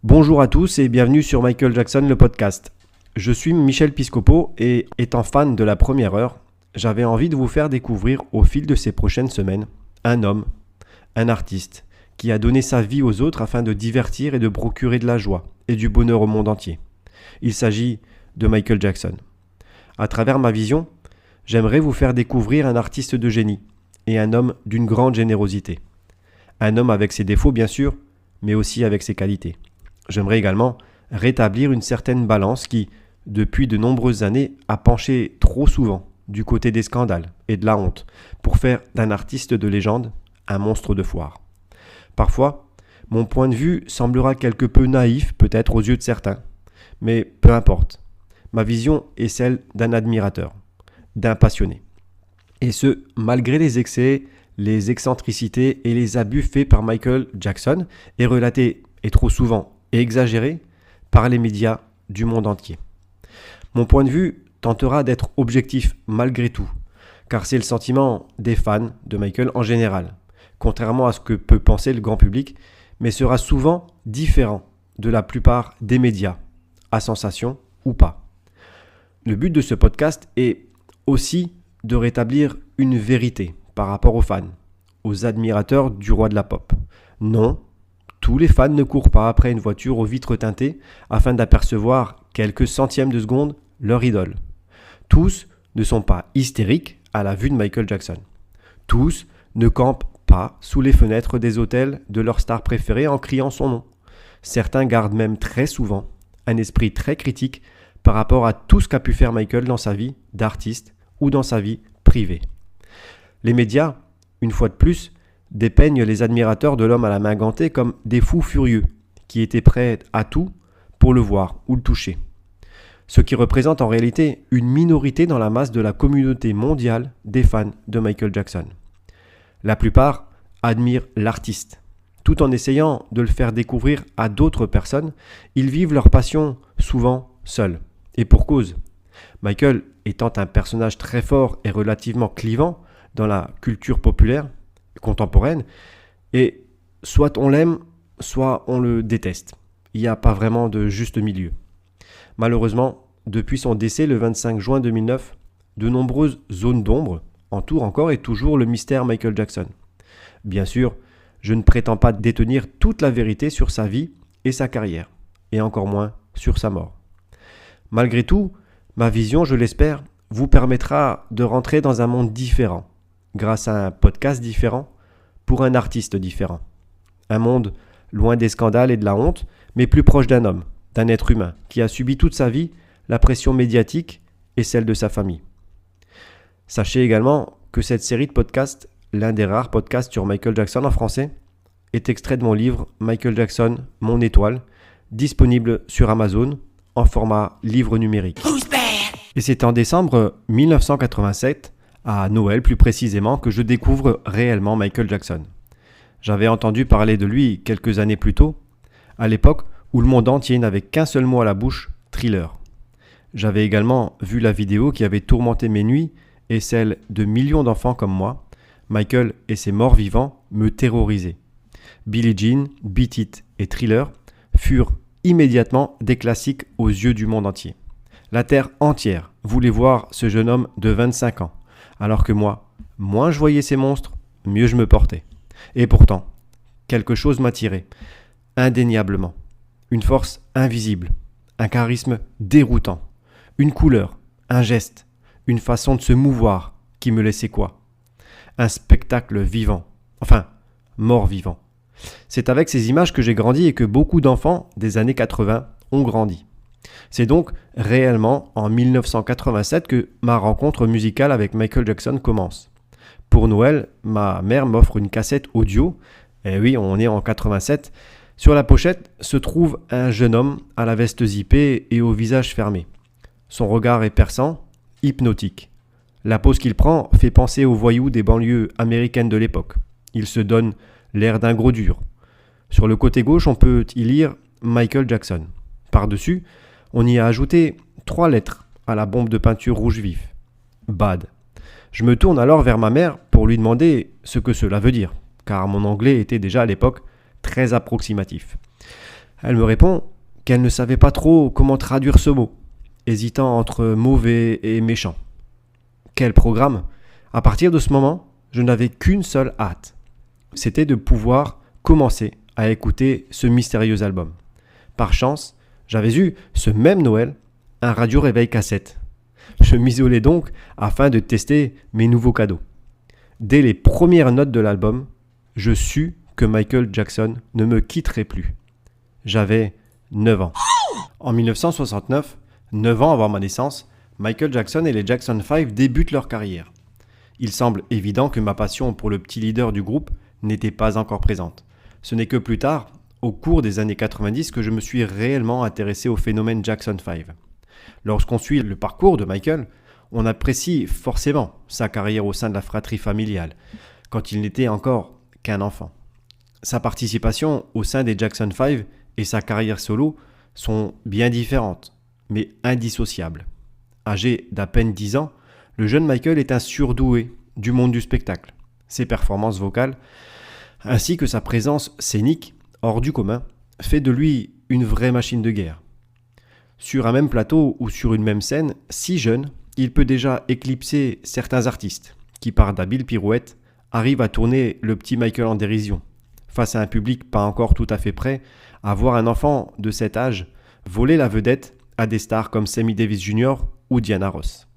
Bonjour à tous et bienvenue sur Michael Jackson, le podcast. Je suis Michel Piscopo et étant fan de la première heure, j'avais envie de vous faire découvrir au fil de ces prochaines semaines un homme, un artiste, qui a donné sa vie aux autres afin de divertir et de procurer de la joie et du bonheur au monde entier. Il s'agit de Michael Jackson. À travers ma vision, j'aimerais vous faire découvrir un artiste de génie et un homme d'une grande générosité. Un homme avec ses défauts bien sûr, mais aussi avec ses qualités. J'aimerais également rétablir une certaine balance qui, depuis de nombreuses années, a penché trop souvent du côté des scandales et de la honte pour faire d'un artiste de légende un monstre de foire. Parfois, mon point de vue semblera quelque peu naïf peut-être aux yeux de certains, mais peu importe. Ma vision est celle d'un admirateur, d'un passionné. Et ce, malgré les excès, les excentricités et les abus faits par Michael Jackson et relatés, et trop souvent, et exagéré par les médias du monde entier. Mon point de vue tentera d'être objectif malgré tout, car c'est le sentiment des fans de Michael en général, contrairement à ce que peut penser le grand public, mais sera souvent différent de la plupart des médias, à sensation ou pas. Le but de ce podcast est aussi de rétablir une vérité par rapport aux fans, aux admirateurs du roi de la pop. Non, tous les fans ne courent pas après une voiture aux vitres teintées afin d'apercevoir quelques centièmes de seconde leur idole. Tous ne sont pas hystériques à la vue de Michael Jackson. Tous ne campent pas sous les fenêtres des hôtels de leur star préférée en criant son nom. Certains gardent même très souvent un esprit très critique par rapport à tout ce qu'a pu faire Michael dans sa vie d'artiste ou dans sa vie privée. Les médias, une fois de plus, dépeignent les admirateurs de l'homme à la main gantée comme des fous furieux qui étaient prêts à tout pour le voir ou le toucher. Ce qui représente en réalité une minorité dans la masse de la communauté mondiale des fans de Michael Jackson. La plupart admirent l'artiste. Tout en essayant de le faire découvrir à d'autres personnes, ils vivent leur passion souvent seuls. Et pour cause. Michael étant un personnage très fort et relativement clivant dans la culture populaire contemporaine, et soit on l'aime, soit on le déteste. Il n'y a pas vraiment de juste milieu. Malheureusement, depuis son décès le 25 juin 2009, de nombreuses zones d'ombre entourent encore et toujours le mystère Michael Jackson. Bien sûr, je ne prétends pas détenir toute la vérité sur sa vie et sa carrière, et encore moins sur sa mort. Malgré tout, ma vision, je l'espère, vous permettra de rentrer dans un monde différent, grâce à un podcast différent, pour un artiste différent. Un monde loin des scandales et de la honte, mais plus proche d'un homme, d'un être humain, qui a subi toute sa vie la pression médiatique et celle de sa famille. Sachez également que cette série de podcasts, l'un des rares podcasts sur Michael Jackson en français, est extrait de mon livre Michael Jackson, mon étoile, disponible sur Amazon en format livre numérique. Et c'est en décembre 1987, à Noël plus précisément, que je découvre réellement Michael Jackson. J'avais entendu parler de lui quelques années plus tôt, à l'époque où le monde entier n'avait qu'un seul mot à la bouche, Thriller. J'avais également vu la vidéo qui avait tourmenté mes nuits et celle de millions d'enfants comme moi. Michael et ses morts vivants me terrorisaient. Billie Jean, Beat It et Thriller furent immédiatement des classiques aux yeux du monde entier. La terre entière voulait voir ce jeune homme de 25 ans, alors que moi, moins je voyais ces monstres, mieux je me portais. Et pourtant, quelque chose m'attirait, indéniablement. Une force invisible, un charisme déroutant, une couleur, un geste, une façon de se mouvoir qui me laissait quoi ? Un spectacle vivant, enfin, mort-vivant. C'est avec ces images que j'ai grandi et que beaucoup d'enfants des années 80 ont grandi. C'est donc réellement en 1987 que ma rencontre musicale avec Michael Jackson commence. Pour Noël, ma mère m'offre une cassette audio, et oui, on est en 87. Sur la pochette se trouve un jeune homme à la veste zippée et au visage fermé. Son regard est perçant, hypnotique. La pose qu'il prend fait penser aux voyous des banlieues américaines de l'époque. Il se donne l'air d'un gros dur. Sur le côté gauche, on peut y lire Michael Jackson. Par-dessus, on y a ajouté 3 lettres à la bombe de peinture rouge vif. Bad. Je me tourne alors vers ma mère pour lui demander ce que cela veut dire, car mon anglais était déjà à l'époque très approximatif. Elle me répond qu'elle ne savait pas trop comment traduire ce mot, hésitant entre mauvais et méchant. Quel programme! À partir de ce moment, je n'avais qu'une seule hâte. C'était de pouvoir commencer à écouter ce mystérieux album. Par chance, j'avais eu, ce même Noël, un radio réveil cassette. Je m'isolais donc afin de tester mes nouveaux cadeaux. Dès les premières notes de l'album, je sus que Michael Jackson ne me quitterait plus. J'avais 9 ans. En 1969, 9 ans avant ma naissance, Michael Jackson et les Jackson 5 débutent leur carrière. Il semble évident que ma passion pour le petit leader du groupe n'était pas encore présente. Ce n'est que plus tard, au cours des années 90, que je me suis réellement intéressé au phénomène Jackson 5. Lorsqu'on suit le parcours de Michael, on apprécie forcément sa carrière au sein de la fratrie familiale, quand il n'était encore qu'un enfant. Sa participation au sein des Jackson 5 et sa carrière solo sont bien différentes, mais indissociables. Âgé d'à peine 10 ans, le jeune Michael est un surdoué du monde du spectacle. Ses performances vocales, ainsi que sa présence scénique hors du commun, fait de lui une vraie machine de guerre. Sur un même plateau ou sur une même scène, si jeune, il peut déjà éclipser certains artistes qui, par d'habiles pirouettes, arrivent à tourner le petit Michael en dérision, face à un public pas encore tout à fait prêt à voir un enfant de cet âge voler la vedette à des stars comme Sammy Davis Jr. ou Diana Ross.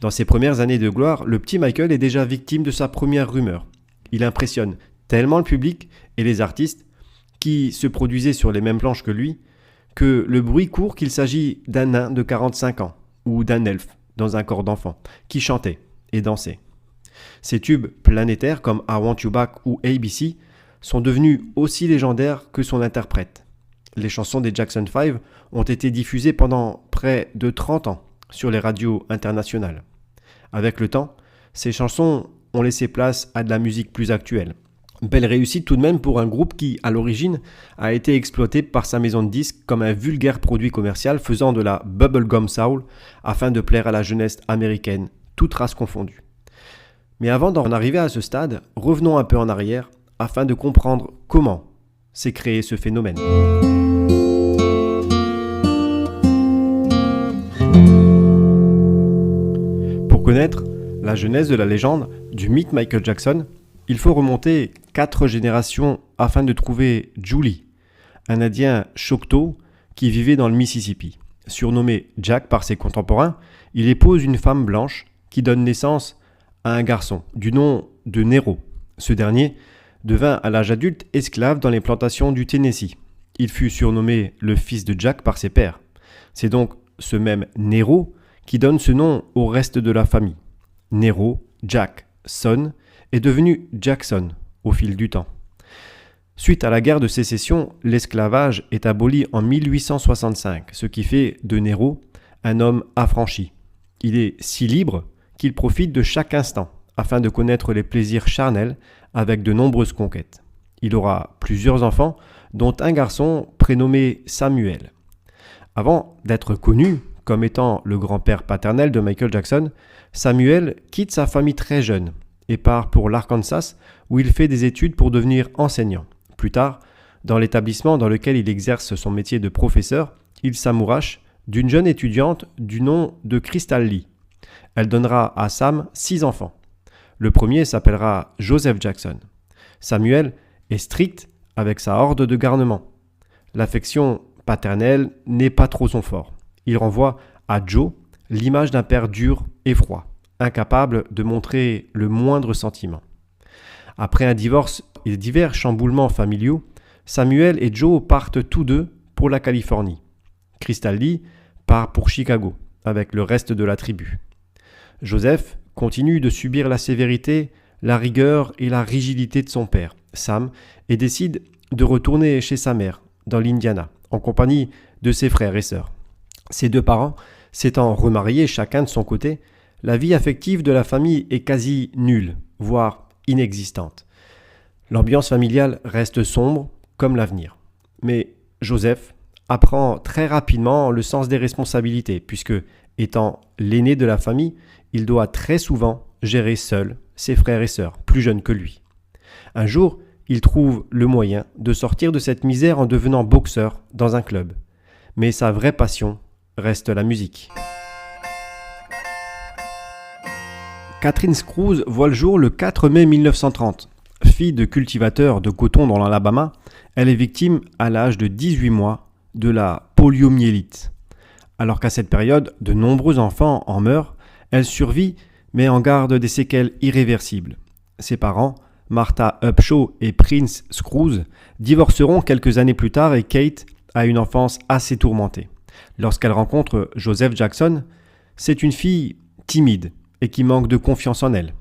Dans ses premières années de gloire, le petit Michael est déjà victime de sa première rumeur. Il impressionne tellement le public et les artistes qui se produisaient sur les mêmes planches que lui, que le bruit court qu'il s'agit d'un nain de 45 ans ou d'un elfe dans un corps d'enfant qui chantait et dansait. Ces tubes planétaires comme I Want You Back ou ABC sont devenus aussi légendaires que son interprète. Les chansons des Jackson 5 ont été diffusées pendant près de 30 ans sur les radios internationales. Avec le temps, ces chansons ont laissé place à de la musique plus actuelle. Belle réussite tout de même pour un groupe qui, à l'origine, a été exploité par sa maison de disques comme un vulgaire produit commercial faisant de la bubblegum soul afin de plaire à la jeunesse américaine, toute race confondue. Mais avant d'en arriver à ce stade, revenons un peu en arrière afin de comprendre comment s'est créé ce phénomène. Pour connaître la genèse de la légende du mythe Michael Jackson, il faut remonter 4 générations afin de trouver Julie, un Indien Choctaw qui vivait dans le Mississippi. Surnommé Jack par ses contemporains, il épouse une femme blanche qui donne naissance à un garçon du nom de Nero. Ce dernier devint à l'âge adulte esclave dans les plantations du Tennessee. Il fut surnommé le fils de Jack par ses pères. C'est donc ce même Nero qui donne ce nom au reste de la famille. Nero, Jack, son, est devenu Jackson au fil du temps. Suite à la guerre de sécession, l'esclavage est aboli en 1865, ce qui fait de Nero un homme affranchi. Il est si libre qu'il profite de chaque instant afin de connaître les plaisirs charnels avec de nombreuses conquêtes. Il aura plusieurs enfants, dont un garçon prénommé Samuel. Avant d'être connu comme étant le grand-père paternel de Michael Jackson, Samuel quitte sa famille très jeune et part pour l'Arkansas où il fait des études pour devenir enseignant. Plus tard, dans l'établissement dans lequel il exerce son métier de professeur, il s'amourache d'une jeune étudiante du nom de Crystal Lee. Elle donnera à Sam 6 enfants. Le premier s'appellera Joseph Jackson. Samuel est strict avec sa horde de garnement. L'affection paternelle n'est pas trop son fort. Il renvoie à Joe l'image d'un père dur et froid, incapable de montrer le moindre sentiment. Après un divorce et divers chamboulements familiaux, Samuel et Joe partent tous deux pour la Californie. Crystal Lee part pour Chicago avec le reste de la tribu. Joseph continue de subir la sévérité, la rigueur et la rigidité de son père, Sam, et décide de retourner chez sa mère, dans l'Indiana, en compagnie de ses frères et sœurs. Ses deux parents s'étant remariés chacun de son côté, la vie affective de la famille est quasi nulle, voire inexistante. L'ambiance familiale reste sombre comme l'avenir. Mais Joseph apprend très rapidement le sens des responsabilités, puisque, étant l'aîné de la famille, il doit très souvent gérer seul ses frères et sœurs, plus jeunes que lui. Un jour, il trouve le moyen de sortir de cette misère en devenant boxeur dans un club. Mais sa vraie passion reste la musique. Catherine Scruggs voit le jour le 4 mai 1930. Fille de cultivateur de coton dans l'Alabama, elle est victime à l'âge de 18 mois de la poliomyélite. Alors qu'à cette période, de nombreux enfants en meurent, elle survit mais en garde des séquelles irréversibles. Ses parents, Martha Upshaw et Prince Scruggs, divorceront quelques années plus tard et Kate a une enfance assez tourmentée. Lorsqu'elle rencontre Joseph Jackson, c'est une fille timide et qui manque de confiance en elle.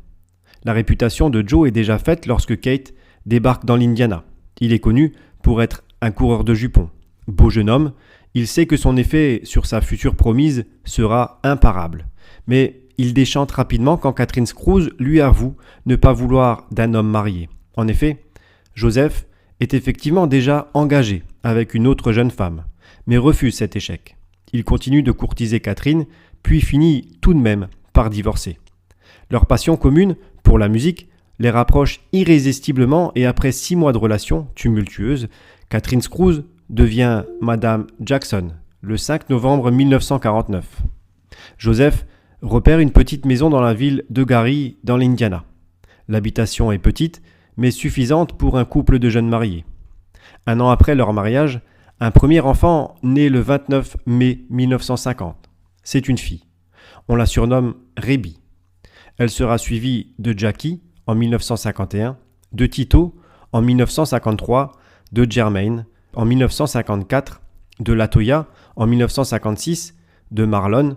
La réputation de Joe est déjà faite lorsque Kate débarque dans l'Indiana. Il est connu pour être un coureur de jupons. Beau jeune homme, il sait que son effet sur sa future promise sera imparable. Mais il déchante rapidement quand Catherine Scruggs lui avoue ne pas vouloir d'un homme marié. En effet, Joseph est effectivement déjà engagé avec une autre jeune femme, mais refuse cet échec. Il continue de courtiser Catherine, puis finit tout de même par divorcer. Leur passion commune pour la musique les rapproche irrésistiblement et après 6 mois de relation tumultueuse, Catherine Scruggs devient Madame Jackson le 5 novembre 1949. Joseph repère une petite maison dans la ville de Gary dans l'Indiana. L'habitation est petite mais suffisante pour un couple de jeunes mariés. Un an après leur mariage, un premier enfant naît le 29 mai 1950. C'est une fille. On la surnomme Rebbie. Elle sera suivie de Jackie en 1951, de Tito en 1953, de Jermaine en 1954, de Latoya en 1956, de Marlon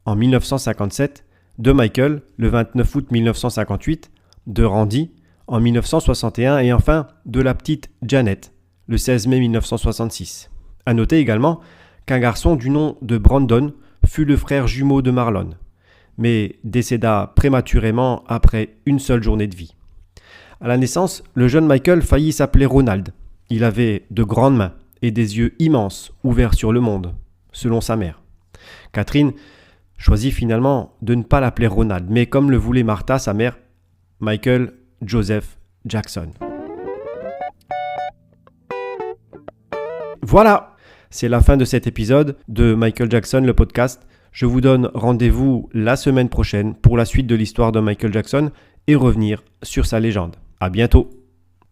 en 1957, de Michael le 29 août 1958, de Randy en 1961 et enfin de la petite Janet le 16 mai 1966. À noter également qu'un garçon du nom de Brandon fut le frère jumeau de Marlon, mais décéda prématurément après une seule journée de vie. À la naissance, le jeune Michael faillit s'appeler Ronald. Il avait de grandes mains et des yeux immenses ouverts sur le monde, selon sa mère. Catherine choisit finalement de ne pas l'appeler Ronald, mais comme le voulait Martha, sa mère, Michael Joseph Jackson. Voilà, c'est la fin de cet épisode de Michael Jackson, le podcast. Je vous donne rendez-vous la semaine prochaine pour la suite de l'histoire de Michael Jackson et revenir sur sa légende. À bientôt.